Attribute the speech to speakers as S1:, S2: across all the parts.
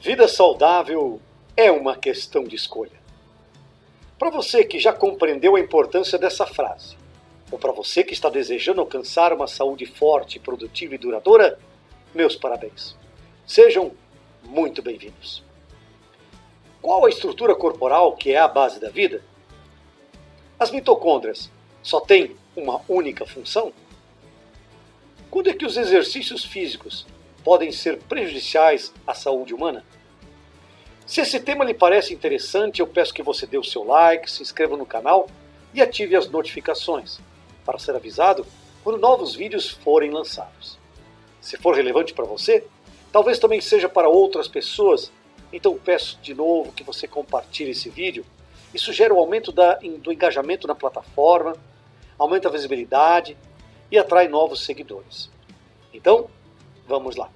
S1: Vida saudável é uma questão de escolha. Para você que já compreendeu a importância dessa frase, ou para você que está desejando alcançar uma saúde forte, produtiva e duradoura, meus parabéns. Sejam muito bem-vindos. Qual a estrutura corporal que é a base da vida? As mitocôndrias só têm uma única função? Quando é que os exercícios físicos podem ser prejudiciais à saúde humana? Se esse tema lhe parece interessante, eu peço que você dê o seu like, se inscreva no canal e ative as notificações para ser avisado quando novos vídeos forem lançados. Se for relevante para você, talvez também seja para outras pessoas, então peço de novo que você compartilhe esse vídeo. Isso gera o aumento do engajamento na plataforma, aumenta a visibilidade e atrai novos seguidores. Então, vamos lá.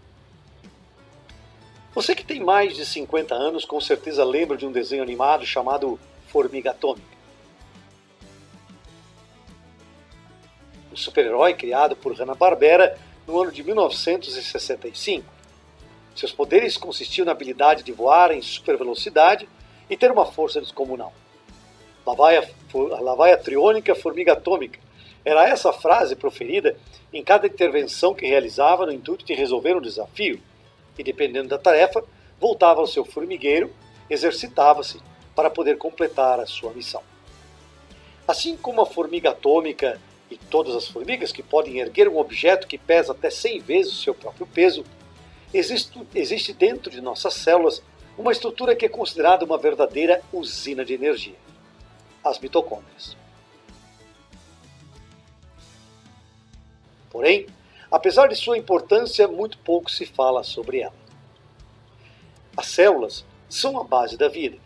S1: Você que tem mais de 50 anos com certeza lembra de um desenho animado chamado Formiga Atômica. Um super-herói criado por Hanna-Barbera no ano de 1965. Seus poderes consistiam na habilidade de voar em super velocidade e ter uma força descomunal. Lá vai a triônica formiga atômica. Era essa a frase proferida em cada intervenção que realizava no intuito de resolver um desafio. E dependendo da tarefa, voltava ao seu formigueiro, exercitava-se para poder completar a sua missão. Assim como a formiga atômica e todas as formigas que podem erguer um objeto que pesa até 100 vezes o seu próprio peso, existe dentro de nossas células uma estrutura que é considerada uma verdadeira usina de energia: as mitocôndrias. Porém, apesar de sua importância, muito pouco se fala sobre ela. As células são a base da vida,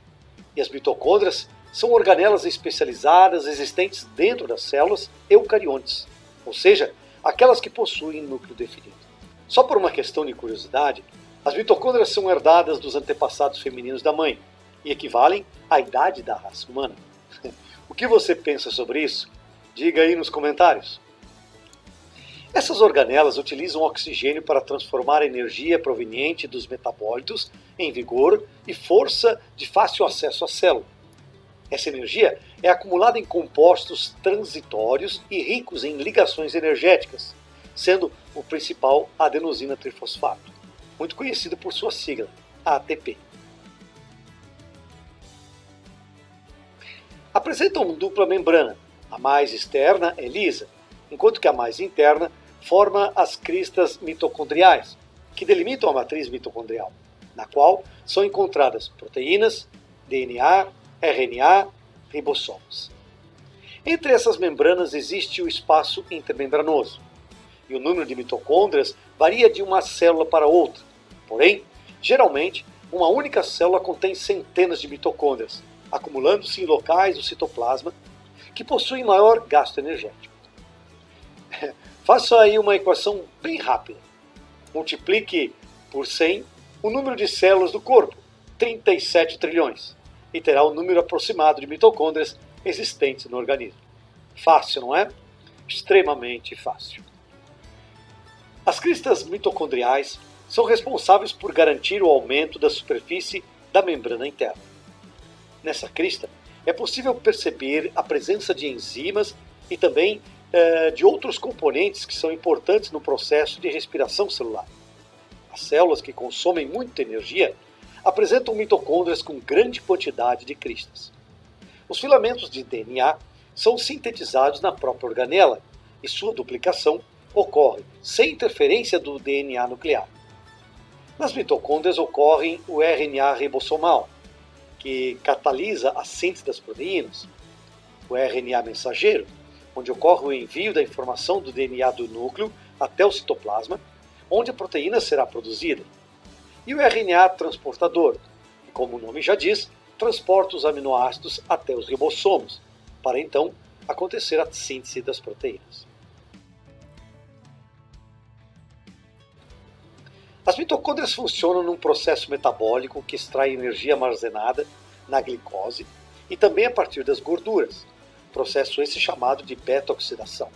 S1: e as mitocôndrias são organelas especializadas existentes dentro das células eucariontes, ou seja, aquelas que possuem núcleo definido. Só por uma questão de curiosidade, as mitocôndrias são herdadas dos antepassados femininos da mãe e equivalem à idade da raça humana. O que você pensa sobre isso? Diga aí nos comentários. Essas organelas utilizam oxigênio para transformar a energia proveniente dos metabólitos em vigor e força de fácil acesso à célula. Essa energia é acumulada em compostos transitórios e ricos em ligações energéticas, sendo o principal a adenosina trifosfato, muito conhecido por sua sigla, ATP. Apresentam uma dupla membrana. A mais externa é lisa, enquanto que a mais interna forma as cristas mitocondriais, que delimitam a matriz mitocondrial, na qual são encontradas proteínas, DNA, RNA, ribossomos. Entre essas membranas existe o espaço intermembranoso, e o número de mitocôndrias varia de uma célula para outra. Porém, geralmente, uma única célula contém centenas de mitocôndrias, acumulando-se em locais do citoplasma que possuem maior gasto energético. Faça aí uma equação bem rápida. Multiplique por 100 o número de células do corpo, 37 trilhões, e terá o número aproximado de mitocôndrias existentes no organismo. Fácil, não é? Extremamente fácil. As cristas mitocondriais são responsáveis por garantir o aumento da superfície da membrana interna. Nessa crista, é possível perceber a presença de enzimas e também de outros componentes que são importantes no processo de respiração celular. As células que consomem muita energia apresentam mitocôndrias com grande quantidade de cristas. Os filamentos de DNA são sintetizados na própria organela e sua duplicação ocorre sem interferência do DNA nuclear. Nas mitocôndrias ocorre o RNA ribossomal, que catalisa a síntese das proteínas, o RNA mensageiro, onde ocorre o envio da informação do DNA do núcleo até o citoplasma, onde a proteína será produzida, e o RNA transportador, que, como o nome já diz, transporta os aminoácidos até os ribossomos, para então acontecer a síntese das proteínas. As mitocôndrias funcionam num processo metabólico que extrai energia armazenada na glicose e também a partir das gorduras, processo esse chamado de beta-oxidação.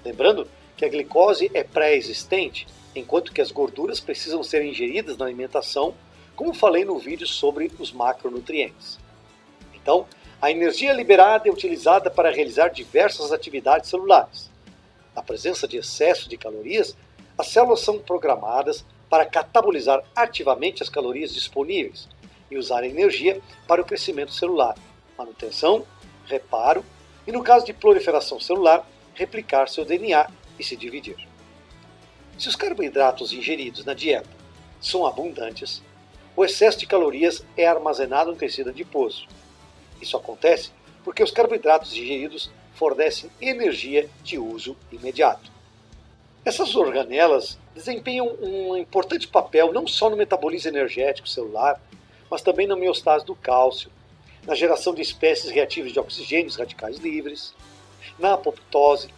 S1: Lembrando que a glicose é pré-existente, enquanto que as gorduras precisam ser ingeridas na alimentação como falei no vídeo sobre os macronutrientes. Então, a energia liberada é utilizada para realizar diversas atividades celulares. Na presença de excesso de calorias, as células são programadas para catabolizar ativamente as calorias disponíveis e usar a energia para o crescimento celular, manutenção, reparo e, no caso de proliferação celular, replicar seu DNA e se dividir. Se os carboidratos ingeridos na dieta são abundantes, o excesso de calorias é armazenado no tecido adiposo. Isso acontece porque os carboidratos ingeridos fornecem energia de uso imediato. Essas organelas desempenham um importante papel não só no metabolismo energético celular, mas também na homeostase do cálcio, na geração de espécies reativas de oxigênio radicais livres, na apoptose,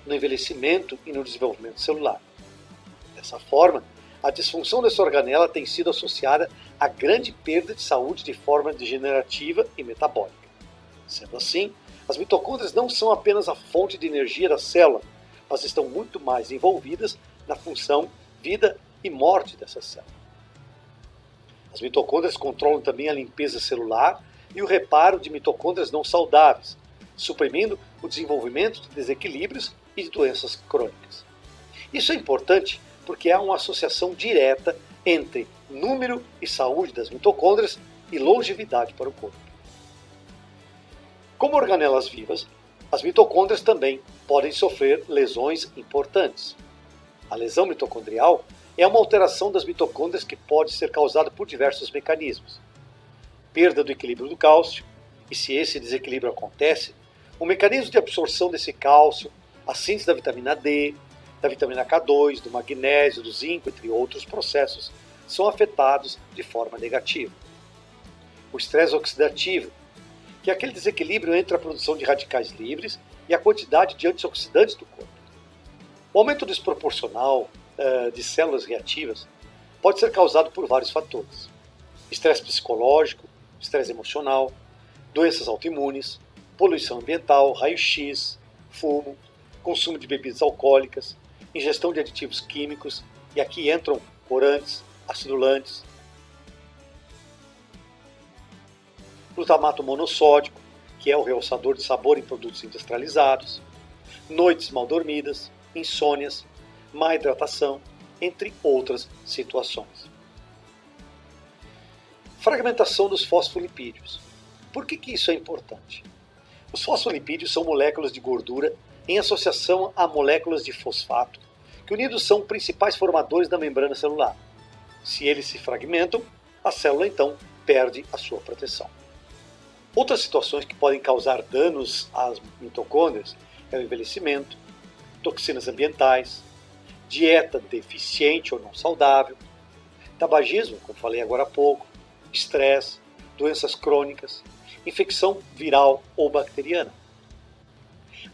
S1: no envelhecimento e no desenvolvimento celular. Dessa forma, a disfunção dessa organela tem sido associada a grande perda de saúde de forma degenerativa e metabólica. Sendo assim, as mitocôndrias não são apenas a fonte de energia da célula, mas estão muito mais envolvidas na função vida e morte dessa célula. As mitocôndrias controlam também a limpeza celular e o reparo de mitocôndrias não saudáveis, suprimindo o desenvolvimento de desequilíbrios e de doenças crônicas. Isso é importante porque há uma associação direta entre número e saúde das mitocôndrias e longevidade para o corpo. Como organelas vivas, as mitocôndrias também podem sofrer lesões importantes. A lesão mitocondrial é uma alteração das mitocôndrias que pode ser causada por diversos mecanismos. Perda do equilíbrio do cálcio, e se esse desequilíbrio acontece, o mecanismo de absorção desse cálcio, a síntese da vitamina D, da vitamina K2, do magnésio, do zinco, entre outros processos, são afetados de forma negativa. O estresse oxidativo, que é aquele desequilíbrio entre a produção de radicais livres e a quantidade de antioxidantes do corpo. O aumento desproporcional de células reativas pode ser causado por vários fatores. Estresse psicológico, estresse emocional, doenças autoimunes, poluição ambiental, raio-x, fumo, consumo de bebidas alcoólicas, ingestão de aditivos químicos, e aqui entram corantes, acidulantes, glutamato monossódico, que é o realçador de sabor em produtos industrializados, noites mal dormidas, insônias, má hidratação, entre outras situações. Fragmentação dos fosfolipídios. Por que isso é importante? Os fosfolipídios são moléculas de gordura em associação a moléculas de fosfato, que unidos são principais formadores da membrana celular. Se eles se fragmentam, a célula então perde a sua proteção. Outras situações que podem causar danos às mitocôndrias é o envelhecimento, toxinas ambientais, dieta deficiente ou não saudável, tabagismo, como falei agora há pouco, estresse, doenças crônicas, infecção viral ou bacteriana.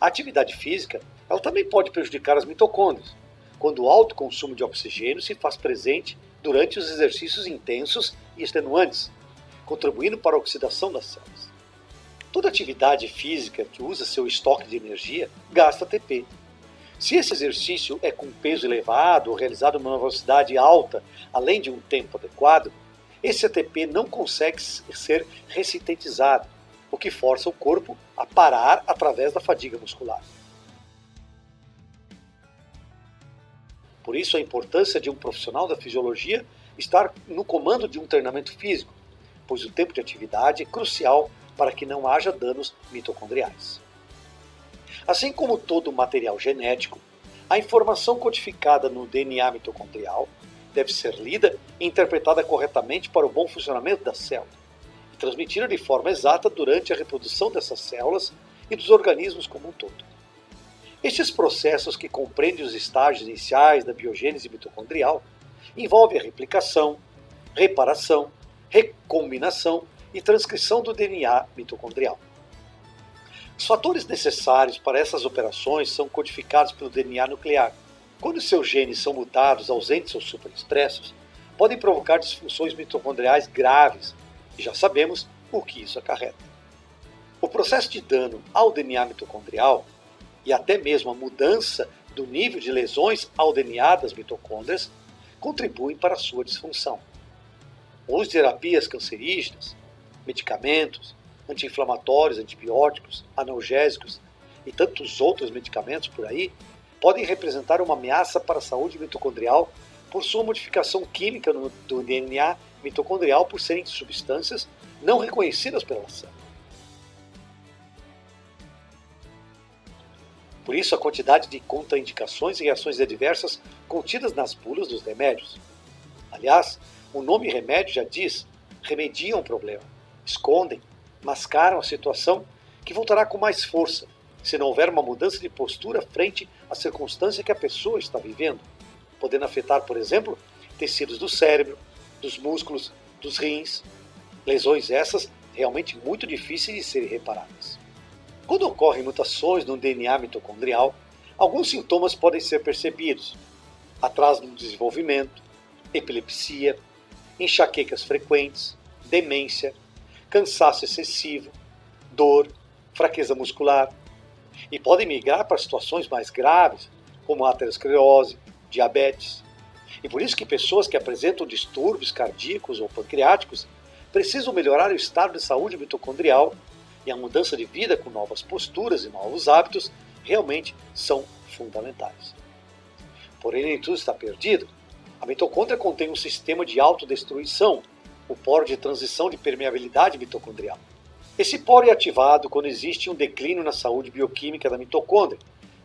S1: A atividade física ela também pode prejudicar as mitocôndrias, quando o alto consumo de oxigênio se faz presente durante os exercícios intensos e extenuantes, contribuindo para a oxidação das células. Toda atividade física que usa seu estoque de energia gasta ATP. Se esse exercício é com peso elevado ou realizado a uma velocidade alta, além de um tempo adequado, esse ATP não consegue ser ressintetizado, o que força o corpo a parar através da fadiga muscular. Por isso a importância de um profissional da fisiologia estar no comando de um treinamento físico, pois o tempo de atividade é crucial para que não haja danos mitocondriais. Assim como todo material genético, a informação codificada no DNA mitocondrial deve ser lida e interpretada corretamente para o bom funcionamento da célula e transmitida de forma exata durante a reprodução dessas células e dos organismos como um todo. Estes processos, que compreendem os estágios iniciais da biogênese mitocondrial, envolvem a replicação, reparação, recombinação e transcrição do DNA mitocondrial. Os fatores necessários para essas operações são codificados pelo DNA nuclear. Quando seus genes são mutados, ausentes ou superexpressos, podem provocar disfunções mitocondriais graves, e já sabemos o que isso acarreta. O processo de dano ao DNA mitocondrial e até mesmo a mudança do nível de lesões ao DNA das mitocôndrias contribuem para a sua disfunção. O uso de terapias cancerígenas, medicamentos, anti-inflamatórios, antibióticos, analgésicos e tantos outros medicamentos por aí podem representar uma ameaça para a saúde mitocondrial por sua modificação química do DNA mitocondrial por serem substâncias não reconhecidas pela célula. Por isso, a quantidade de contraindicações e reações adversas contidas nas bulas dos remédios. Aliás, o nome remédio já diz, remediam o problema, escondem, mascaram a situação que voltará com mais força se não houver uma mudança de postura frente à circunstância que a pessoa está vivendo, podendo afetar, por exemplo, tecidos do cérebro, dos músculos, dos rins, lesões essas realmente muito difíceis de serem reparadas. Quando ocorrem mutações no DNA mitocondrial, alguns sintomas podem ser percebidos: atraso no desenvolvimento, epilepsia, enxaquecas frequentes, demência, cansaço excessivo, dor, fraqueza muscular, e podem migrar para situações mais graves, como aterosclerose, diabetes. E por isso que pessoas que apresentam distúrbios cardíacos ou pancreáticos precisam melhorar o estado de saúde mitocondrial, e a mudança de vida com novas posturas e novos hábitos realmente são fundamentais. Porém, nem tudo está perdido. A mitocôndria contém um sistema de autodestruição, o poro de transição de permeabilidade mitocondrial. Esse poro é ativado quando existe um declínio na saúde bioquímica da mitocôndria,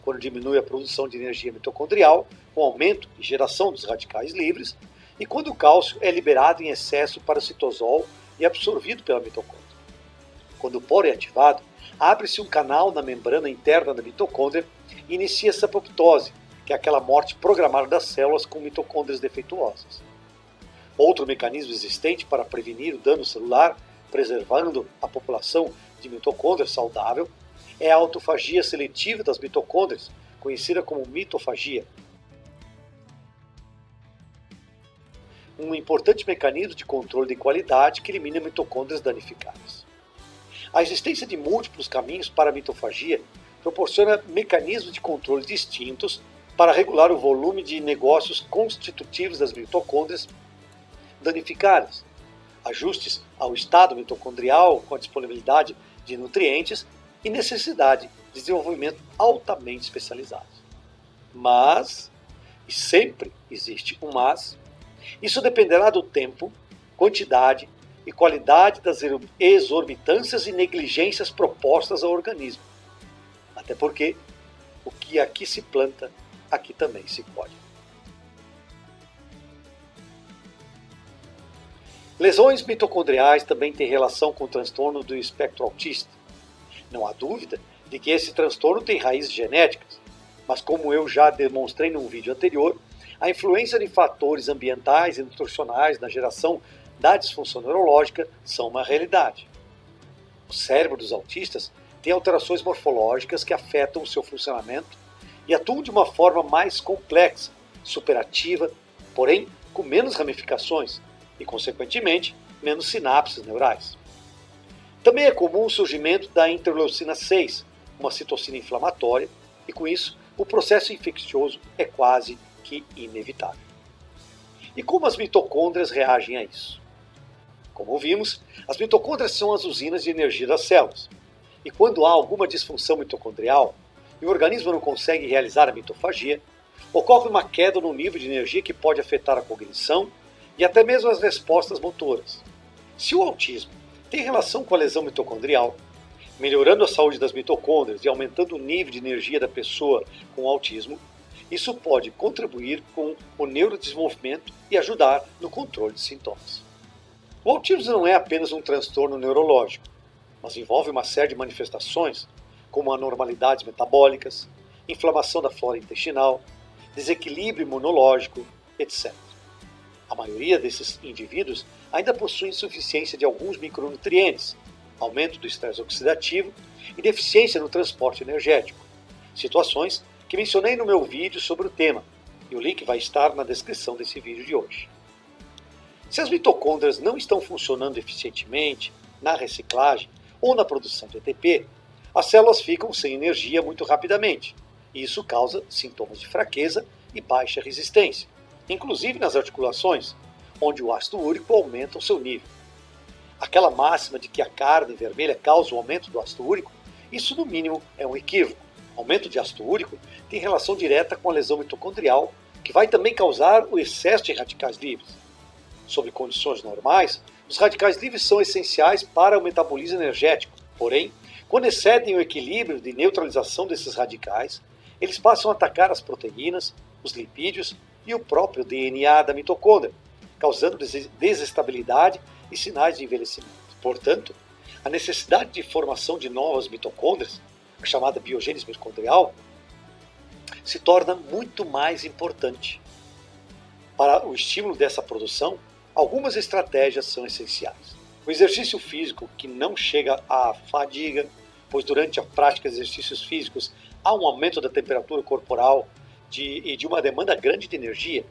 S1: quando diminui a produção de energia mitocondrial, com aumento e geração dos radicais livres, e quando o cálcio é liberado em excesso para o citosol e absorvido pela mitocôndria. Quando o poro é ativado, abre-se um canal na membrana interna da mitocôndria e inicia-se a apoptose, que é aquela morte programada das células com mitocôndrias defeituosas. Outro mecanismo existente para prevenir o dano celular, preservando a população de mitocôndria saudável, é a autofagia seletiva das mitocôndrias, conhecida como mitofagia. Um importante mecanismo de controle de qualidade que elimina mitocôndrias danificadas. A existência de múltiplos caminhos para a mitofagia proporciona mecanismos de controle distintos para regular o volume de negócios constitutivos das mitocôndrias danificadas, ajustes ao estado mitocondrial com a disponibilidade de nutrientes e necessidade de desenvolvimento altamente especializado. Mas, e sempre existe um mas, isso dependerá do tempo, quantidade e qualidade das exorbitâncias e negligências propostas ao organismo. Até porque o que aqui se planta, aqui também se colhe. Lesões mitocondriais também têm relação com o transtorno do espectro autista. Não há dúvida de que esse transtorno tem raízes genéticas, mas como eu já demonstrei num vídeo anterior, a influência de fatores ambientais e nutricionais na geração da disfunção neurológica são uma realidade. O cérebro dos autistas tem alterações morfológicas que afetam o seu funcionamento e atuam de uma forma mais complexa, superativa, porém com menos ramificações e, consequentemente, menos sinapses neurais. Também é comum o surgimento da interleucina 6, uma citocina inflamatória, e com isso o processo infeccioso é quase que inevitável. E como as mitocôndrias reagem a isso? Como vimos, as mitocôndrias são as usinas de energia das células. E quando há alguma disfunção mitocondrial e o organismo não consegue realizar a mitofagia, ocorre uma queda no nível de energia que pode afetar a cognição e até mesmo as respostas motoras. Se o autismo tem relação com a lesão mitocondrial, melhorando a saúde das mitocôndrias e aumentando o nível de energia da pessoa com autismo, isso pode contribuir com o neurodesenvolvimento e ajudar no controle de sintomas. O autismo não é apenas um transtorno neurológico, mas envolve uma série de manifestações, como anormalidades metabólicas, inflamação da flora intestinal, desequilíbrio imunológico, etc. A maioria desses indivíduos ainda possui insuficiência de alguns micronutrientes, aumento do estresse oxidativo e deficiência no transporte energético, situações que mencionei no meu vídeo sobre o tema, e o link vai estar na descrição desse vídeo de hoje. Se as mitocôndrias não estão funcionando eficientemente na reciclagem ou na produção de ATP, as células ficam sem energia muito rapidamente, e isso causa sintomas de fraqueza e baixa resistência, inclusive nas articulações, onde o ácido úrico aumenta o seu nível. Aquela máxima de que a carne vermelha causa o aumento do ácido úrico, isso no mínimo é um equívoco. O aumento de ácido úrico tem relação direta com a lesão mitocondrial, que vai também causar o excesso de radicais livres. Sob condições normais, os radicais livres são essenciais para o metabolismo energético. Porém, quando excedem o equilíbrio de neutralização desses radicais, eles passam a atacar as proteínas, os lipídios e o próprio DNA da mitocôndria, causando desestabilidade e sinais de envelhecimento. Portanto, a necessidade de formação de novas mitocôndrias, a chamada biogênese mitocondrial, se torna muito mais importante. Para o estímulo dessa produção, algumas estratégias são essenciais. O exercício físico que não chega à fadiga, pois durante a prática de exercícios físicos há um aumento da temperatura corporal e de uma demanda grande de energia,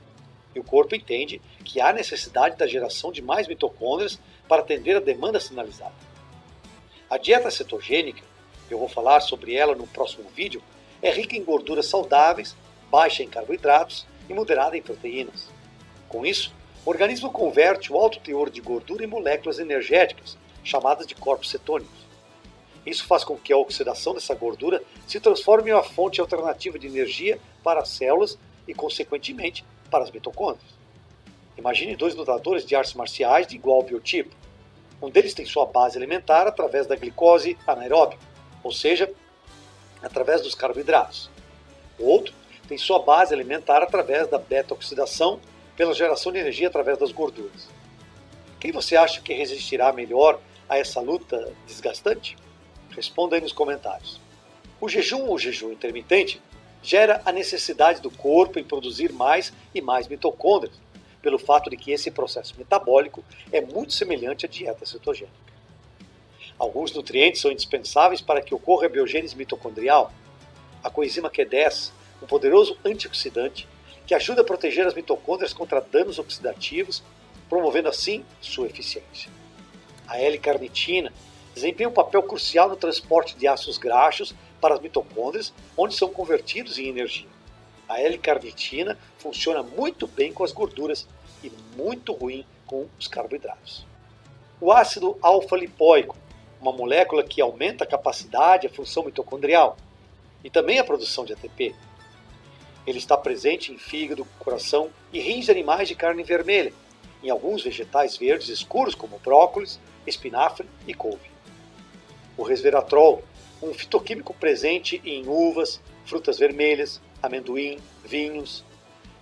S1: e o corpo entende que há necessidade da geração de mais mitocôndrias para atender a demanda sinalizada. A dieta cetogênica, eu vou falar sobre ela no próximo vídeo, é rica em gorduras saudáveis, baixa em carboidratos e moderada em proteínas. Com isso, o organismo converte o alto teor de gordura em moléculas energéticas, chamadas de corpos cetônicos. Isso faz com que a oxidação dessa gordura se transforme em uma fonte alternativa de energia para as células e, consequentemente, para as mitocôndrias. Imagine dois lutadores de artes marciais de igual biotipo. Um deles tem sua base alimentar através da glicose anaeróbica, ou seja, através dos carboidratos. O outro tem sua base alimentar através da beta-oxidação pela geração de energia através das gorduras. Quem você acha que resistirá melhor a essa luta desgastante? Responda aí nos comentários. O jejum ou jejum intermitente gera a necessidade do corpo em produzir mais e mais mitocôndrias, pelo fato de que esse processo metabólico é muito semelhante à dieta cetogênica. Alguns nutrientes são indispensáveis para que ocorra a biogênese mitocondrial. A coenzima Q10, um poderoso antioxidante, que ajuda a proteger as mitocôndrias contra danos oxidativos, promovendo assim sua eficiência. A L-carnitina desempenha um papel crucial no transporte de ácidos graxos para as mitocôndrias, onde são convertidos em energia. A L-carnitina funciona muito bem com as gorduras e muito ruim com os carboidratos. O ácido alfa-lipoico, uma molécula que aumenta a capacidade e a função mitocondrial e também a produção de ATP. Ele está presente em fígado, coração e rins de animais de carne vermelha, em alguns vegetais verdes escuros como brócolis, espinafre e couve. O resveratrol, um fitoquímico presente em uvas, frutas vermelhas, amendoim, vinhos,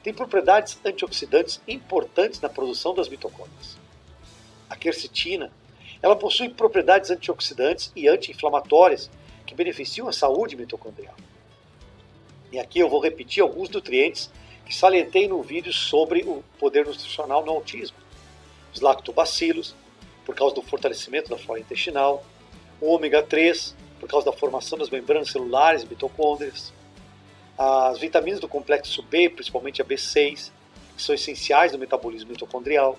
S1: tem propriedades antioxidantes importantes na produção das mitocôndrias. A quercetina, ela possui propriedades antioxidantes e anti-inflamatórias que beneficiam a saúde mitocondrial. E aqui eu vou repetir alguns nutrientes que salientei no vídeo sobre o poder nutricional no autismo. Os lactobacilos, por causa do fortalecimento da flora intestinal, o ômega 3, por causa da formação das membranas celulares e mitocôndrias, as vitaminas do complexo B, principalmente a B6, que são essenciais no metabolismo mitocondrial,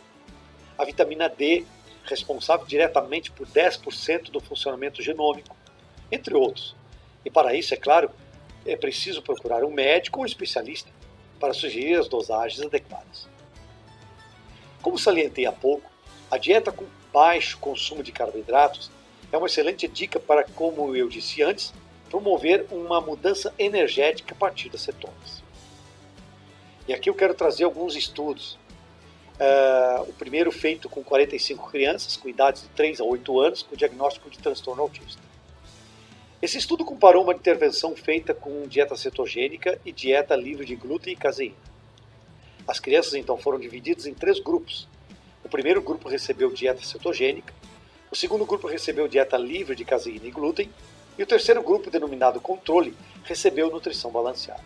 S1: a vitamina D, responsável diretamente por 10% do funcionamento genômico, entre outros. E para isso, é claro, é preciso procurar um médico ou especialista para sugerir as dosagens adequadas. Como salientei há pouco, a dieta com baixo consumo de carboidratos é uma excelente dica para, como eu disse antes, promover uma mudança energética a partir das cetonas. E aqui eu quero trazer alguns estudos. O primeiro feito com 45 crianças com idades de 3 a 8 anos com diagnóstico de transtorno autista. Esse estudo comparou uma intervenção feita com dieta cetogênica e dieta livre de glúten e caseína. As crianças então foram divididas em 3 grupos. O primeiro grupo recebeu dieta cetogênica, o segundo grupo recebeu dieta livre de caseína e glúten, e o terceiro grupo, denominado controle, recebeu nutrição balanceada.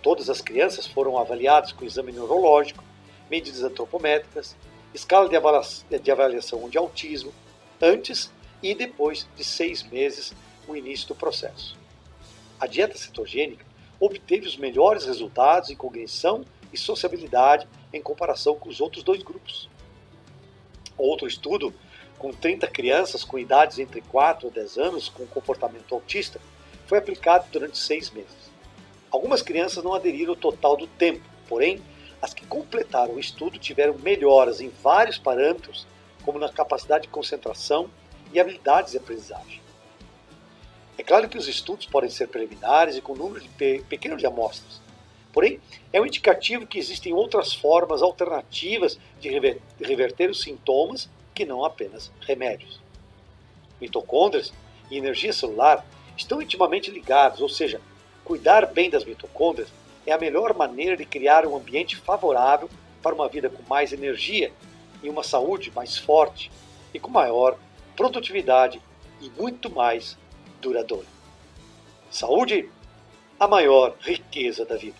S1: Todas as crianças foram avaliadas com exame neurológico, medidas antropométricas, escala de avaliação de autismo, antes e depois de 6 meses no início do processo. A dieta cetogênica obteve os melhores resultados em cognição e sociabilidade em comparação com os outros 2 grupos. Outro estudo, com 30 crianças com idades entre 4 a 10 anos com comportamento autista, foi aplicado durante 6 meses. Algumas crianças não aderiram o total do tempo, porém, As que completaram o estudo tiveram melhoras em vários parâmetros, como na capacidade de concentração e habilidades de aprendizagem. É claro que os estudos podem ser preliminares e com número pequeno de amostras. Porém, é um indicativo que existem outras formas alternativas de reverter os sintomas que não apenas remédios. Mitocôndrias e energia celular estão intimamente ligados, ou seja, cuidar bem das mitocôndrias é a melhor maneira de criar um ambiente favorável para uma vida com mais energia e uma saúde mais forte e com maior produtividade e muito mais duradoura. Saúde, a maior riqueza da vida.